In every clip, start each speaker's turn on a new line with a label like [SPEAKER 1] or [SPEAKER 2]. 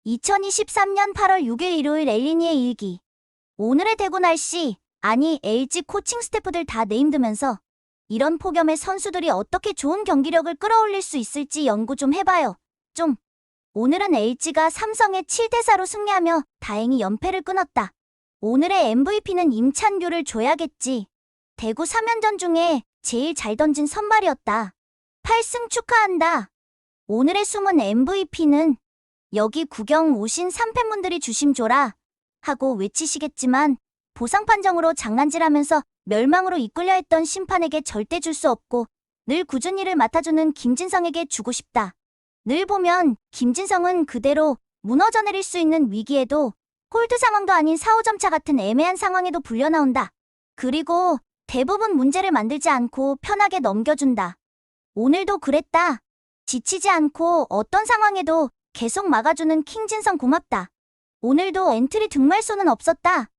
[SPEAKER 1] 2023년 8월 6일 일요일 엘리니의 일기. 오늘의 대구 날씨, 아니 LG 코칭 스태프들 다 네임드면서 이런 폭염에 선수들이 어떻게 좋은 경기력을 끌어올릴 수 있을지 연구 좀 해봐요. 오늘은 LG가 삼성에 7대4로 승리하며 다행히 연패를 끊었다. 오늘의 MVP는 임찬규를 줘야겠지. 대구 3연전 중에 제일 잘 던진 선발이었다. 8승 축하한다. 오늘의 숨은 MVP는 여기 구경 오신 3팬분들이 주심 줘라 하고 외치시겠지만 보상 판정으로 장난질하면서 멸망으로 이끌려 했던 심판에게 절대 줄 수 없고 늘 꾸준히 일을 맡아주는 김진성에게 주고 싶다. 늘 보면 김진성은 그대로 무너져 내릴 수 있는 위기에도 홀드 상황도 아닌 4-5점 차 같은 애매한 상황에도 불려나온다. 그리고 대부분 문제를 만들지 않고 편하게 넘겨준다. 오늘도 그랬다. 지치지 않고 어떤 상황에도 계속 막아주는 킹진성 고맙다. 오늘도 엔트리 득말소는 없었다.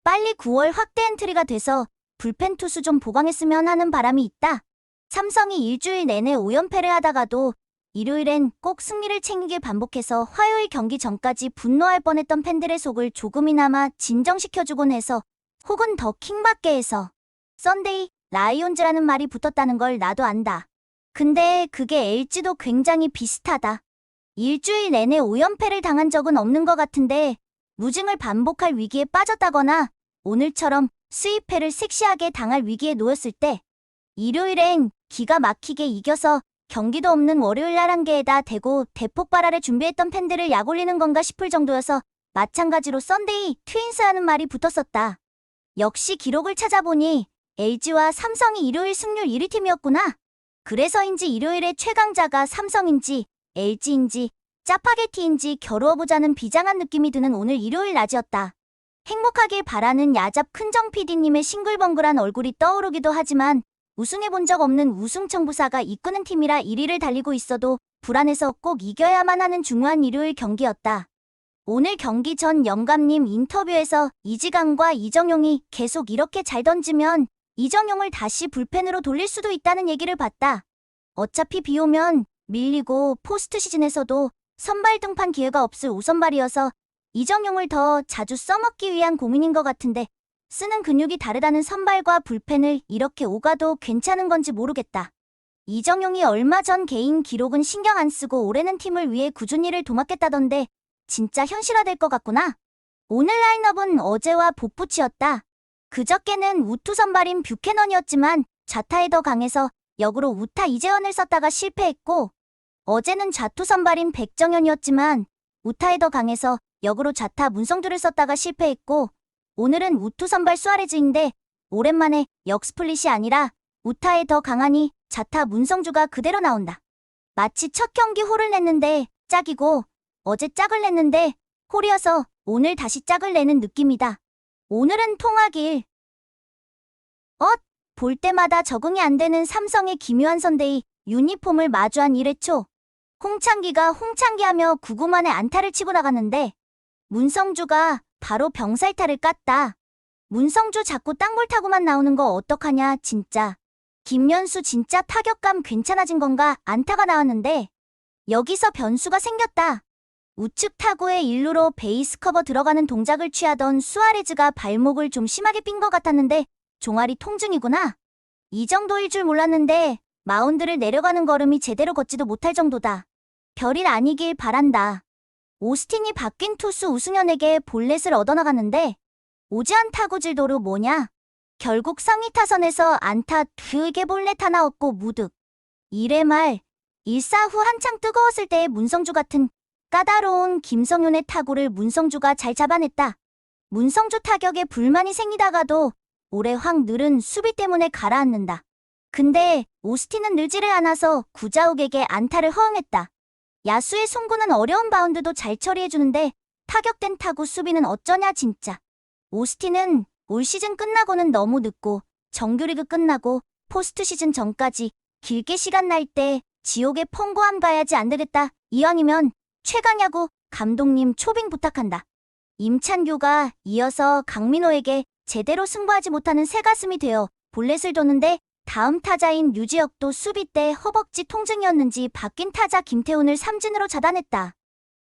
[SPEAKER 1] 빨리 9월 확대 엔트리가 돼서 불펜 투수 좀 보강했으면 하는 바람이 있다. 삼성이 일주일 내내 5연패를 하다가도 일요일엔 꼭 승리를 챙기길 반복해서 화요일 경기 전까지 분노할 뻔했던 팬들의 속을 조금이나마 진정시켜주곤 해서 혹은 더 킹받게 해서 썬데이 라이온즈라는 말이 붙었다는 걸 나도 안다. 근데 그게 LG도 굉장히 비슷하다. 일주일 내내 5연패를 당한 적은 없는 것 같은데 무징을 반복할 위기에 빠졌다거나 오늘처럼 수입패를 섹시하게 당할 위기에 놓였을 때 일요일엔 기가 막히게 이겨서 경기도 없는 월요일날 한계에다 대고 대폭발할에 준비했던 팬들을 약올리는 건가 싶을 정도여서 마찬가지로 썬데이 트윈스 하는 말이 붙었었다. 역시 기록을 찾아보니 LG와 삼성이 일요일 승률 1위 팀이었구나. 그래서인지 일요일의 최강자가 삼성인지 LG인지 짜파게티인지 겨루어보자는 비장한 느낌이 드는 오늘 일요일 낮이었다. 행복하길 바라는 야잡 큰정 PD님의 싱글벙글한 얼굴이 떠오르기도 하지만 우승해본 적 없는 우승청부사가 이끄는 팀이라 1위를 달리고 있어도 불안해서 꼭 이겨야만 하는 중요한 일요일 경기였다. 오늘 경기 전 영감님 인터뷰에서 이지강과 이정용이 계속 이렇게 잘 던지면 이정용을 다시 불펜으로 돌릴 수도 있다는 얘기를 봤다. 어차피 비 오면 밀리고 포스트 시즌에서도 선발 등판 기회가 없을 5선발이어서 이정용을 더 자주 써먹기 위한 고민인 것 같은데 쓰는 근육이 다르다는 선발과 불펜을 이렇게 오가도 괜찮은 건지 모르겠다. 이정용이 얼마 전 개인 기록은 신경 안 쓰고 올해는 팀을 위해 꾸준히 일을 도맡겠다던데 진짜 현실화될 것 같구나. 오늘 라인업은 어제와 복붙이었다. 그저께는 우투 선발인 뷰캐넌이었지만 좌타에 더 강해서 역으로 우타 이재원을 썼다가 실패했고 어제는 좌투 선발인 백정현이었지만 우타에 더 강해서 역으로 좌타 문성주를 썼다가 실패했고 오늘은 우투 선발 수아레즈인데 오랜만에 역스플릿이 아니라 우타에 더 강하니 좌타 문성주가 그대로 나온다. 마치 첫 경기 홀을 냈는데 짝이고 어제 짝을 냈는데 홀이어서 오늘 다시 짝을 내는 느낌이다. 오늘은 통화길. 볼 때마다 적응이 안 되는 삼성의 기묘한 선대위 유니폼을 마주한 1회 초. 홍창기가 홍창기하며 9구 만에 안타를 치고 나갔는데 문성주가 바로 병살타를 깠다. 문성주 자꾸 땅볼 타고만 나오는 거 어떡하냐 진짜. 김연수 진짜 타격감 괜찮아진 건가 안타가 나왔는데 여기서 변수가 생겼다. 우측 타구의 일루로 베이스 커버 들어가는 동작을 취하던 수아레즈가 발목을 좀 심하게 삔 것 같았는데 종아리 통증이구나. 이 정도일 줄 몰랐는데 마운드를 내려가는 걸음이 제대로 걷지도 못할 정도다. 별일 아니길 바란다. 오스틴이 바뀐 투수 우승현에게 볼넷을 얻어나갔는데 오지환 타구질도로 뭐냐? 결국 상위 타선에서 안타 2개 볼넷 하나 얻고 무득. 1회 말 1사 후 한창 뜨거웠을 때의 문성주 같은 까다로운 김성윤의 타구를 문성주가 잘 잡아냈다. 문성주 타격에 불만이 생기다가도 올해 확 늘은 수비 때문에 가라앉는다. 근데 오스틴은 늘지를 않아서 구자욱에게 안타를 허용했다. 야수의 송구는 어려운 바운드도 잘 처리해주는데 타격된 타구 수비는 어쩌냐 진짜. 오스틴은 올 시즌 끝나고는 너무 늦고 정규리그 끝나고 포스트 시즌 전까지 길게 시간 날 때 지옥의 펑고함 가야지 안 되겠다. 이왕이면 최강야구 감독님 초빙 부탁한다. 임찬규가 이어서 강민호에게 제대로 승부하지 못하는 새가슴이 되어 볼넷을 뒀는데 다음 타자인 류지혁도 수비 때 허벅지 통증이었는지 바뀐 타자 김태훈을 삼진으로 차단했다.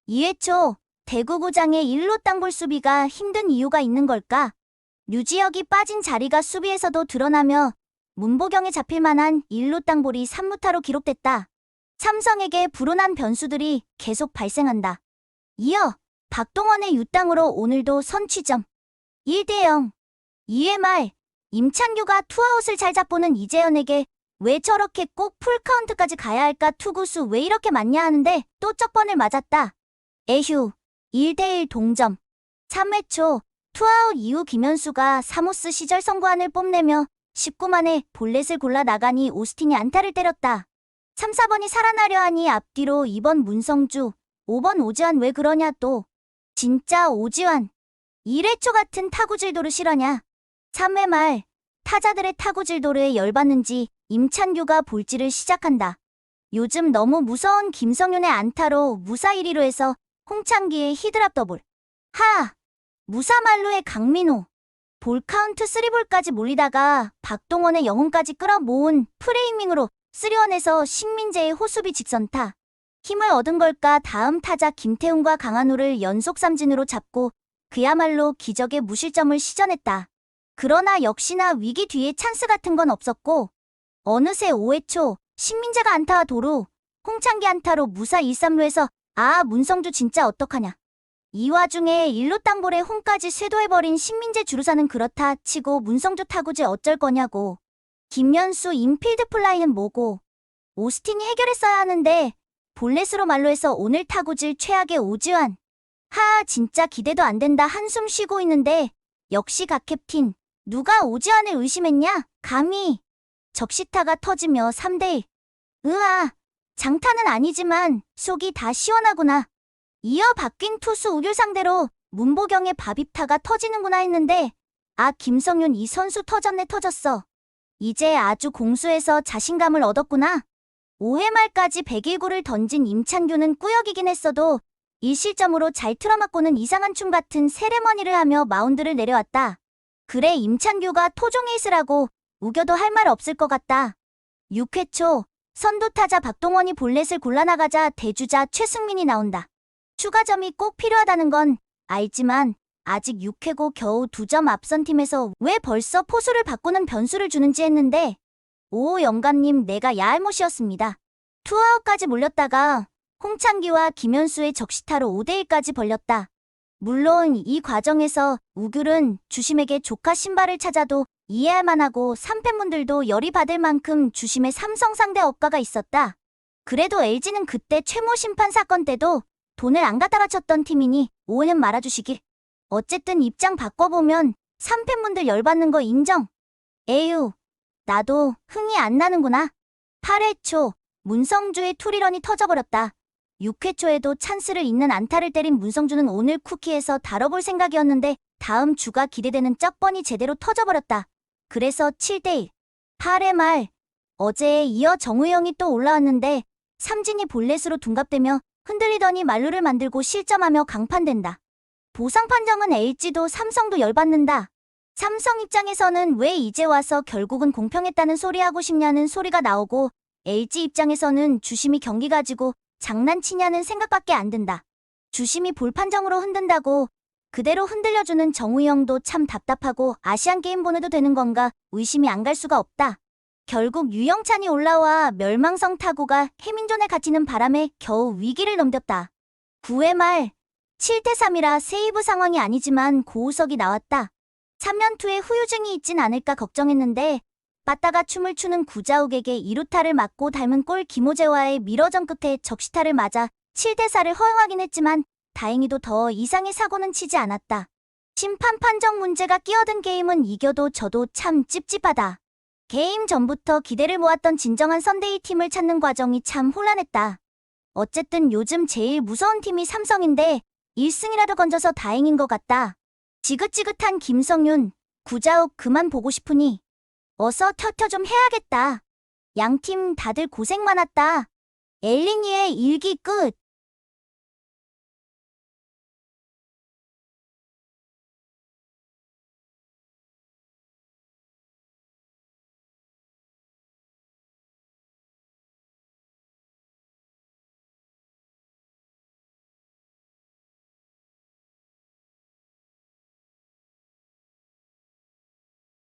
[SPEAKER 1] 2회 초 대구구장의 1루 땅볼 수비가 힘든 이유가 있는 걸까? 류지혁이 빠진 자리가 수비에서도 드러나며 문보경에 잡힐 만한 1루 땅볼이 3루타로 기록됐다. 삼성에게 불운한 변수들이 계속 발생한다. 이어 박동원의 유땅으로 오늘도 선취점 1대0. 2회 말 임찬규가 투아웃을 잘 잡고는 이재현에게 왜 저렇게 꼭 풀카운트까지 가야 할까, 투구수 왜 이렇게 많냐 하는데 또 쩍번을 맞았다. 에휴. 1대1 동점. 3회 초 투아웃 이후 김현수가 사모스 시절 선구안을 뽐내며 19만에 볼넷을 골라 나가니 오스틴이 안타를 때렸다. 3, 4번이 살아나려 하니 앞뒤로 2번 문성주, 5번 오지환 왜 그러냐 또. 진짜 오지환. 1회 초 같은 타구질도르 실화냐. 3회 말 타자들의 타구질도르에 열받는지 임찬규가 볼질을 시작한다. 요즘 너무 무서운 김성윤의 안타로 무사 1위로 홍창기의 히드랍 더블. 무사말루의 강민호. 볼카운트 3볼까지 몰리다가 박동원의 영혼까지 끌어모은 프레이밍으로 3원에서 신민재의 호수비 직선타. 힘을 얻은 걸까 다음 타자 김태훈과 강한우를 연속 삼진으로 잡고 그야말로 기적의 무실점을 시전했다. 그러나 역시나 위기 뒤에 찬스 같은 건 없었고 어느새 5회 초 신민재가 안타와 도루, 홍창기 안타로 무사 2, 3루에서 문성주 진짜 어떡하냐. 이 와중에 1루 땅볼에 홈까지 쇄도해버린 신민재 주루사는 그렇다 치고 문성주 타구질 어쩔 거냐고. 김현수 인필드 플라이는 뭐고. 오스틴이 해결했어야 하는데 볼넷으로 만루해서 오늘 타구질 최악의 오지환. 진짜 기대도 안 된다. 한숨 쉬고 있는데 역시 각 캡틴. 누가 오지환을 의심했냐? 감히. 적시타가 터지며 3대1. 장타는 아니지만 속이 다 시원하구나. 이어 바뀐 투수 우길 상대로 문보경의 밥입타가 터지는구나 했는데 김성윤 이 선수 터졌어. 이제 아주 공수해서 자신감을 얻었구나. 5회 말까지 101구를 던진 임찬규는 꾸역이긴 했어도 1실점으로 잘 틀어맞고는 이상한 춤 같은 세레머니를 하며 마운드를 내려왔다. 그래 임찬규가 토종 에이스라고 우겨도 할 말 없을 것 같다. 6회 초 선두타자 박동원이 볼넷을 골라나가자 대주자 최승민이 나온다. 추가점이 꼭 필요하다는 건 알지만 아직 6회고 겨우 2점 앞선 팀에서 왜 벌써 포수를 바꾸는 변수를 주는지 했는데 영감님 내가 야알못이었습니다. 투아웃까지 몰렸다가 홍창기와 김현수의 적시타로 5대1까지 벌렸다. 물론 이 과정에서 우귤은 주심에게 조카 신발을 찾아도 이해할 만하고 삼팬분들도 열이 받을 만큼 주심의 삼성 상대 억가가 있었다. 그래도 LG는 그때 최모 심판 사건 때도 돈을 안 갖다 바쳤던 팀이니 오해는 말아주시길. 어쨌든 입장 바꿔보면 삼팬분들 열받는 거 인정. 에휴, 나도 흥이 안 나는구나. 8회 초 문성주의 투리런이 터져버렸다. 6회 초에도 찬스를 잇는 안타를 때린 문성주는 오늘 쿠키에서 다뤄볼 생각이었는데 다음 주가 기대되는 쩍번이 제대로 터져버렸다. 그래서 7대1. 8회 말 어제에 이어 정우영이 또 올라왔는데 삼진이 볼넷으로 둔갑되며 흔들리더니 만루를 만들고 실점하며 강판된다. 보상 판정은 LG도 삼성도 열받는다. 삼성 입장에서는 왜 이제 와서 결국은 공평했다는 소리 하고 싶냐는 소리가 나오고 LG 입장에서는 주심이 경기 가지고 장난치냐는 생각밖에 안 든다. 주심이 볼 판정으로 흔든다고 그대로 흔들려주는 정우영도 참 답답하고 아시안게임 보내도 되는 건가 의심이 안 갈 수가 없다. 결국 유영찬이 올라와 멸망성 타구가 해민존에 갇히는 바람에 겨우 위기를 넘겼다. 9회 말 7대3이라 세이브 상황이 아니지만 고우석이 나왔다. 3연투에 후유증이 있진 않을까 걱정했는데 빠따가 춤을 추는 구자욱에게 2루타를 맞고 닮은 꼴 김호재와의 미러전 끝에 적시타를 맞아 7대4를 허용하긴 했지만 다행히도 더 이상의 사고는 치지 않았다. 심판 판정 문제가 끼어든 게임은 이겨도 져도 참 찝찝하다. 게임 전부터 기대를 모았던 진정한 선데이 팀을 찾는 과정이 참 혼란했다. 어쨌든 요즘 제일 무서운 팀이 삼성인데 1승이라도 건져서 다행인 것 같다. 지긋지긋한 김성윤, 구자욱 그만 보고 싶으니 어서 튀튀 좀 해야겠다. 양팀 다들 고생 많았다. 엘리니의 일기 끝.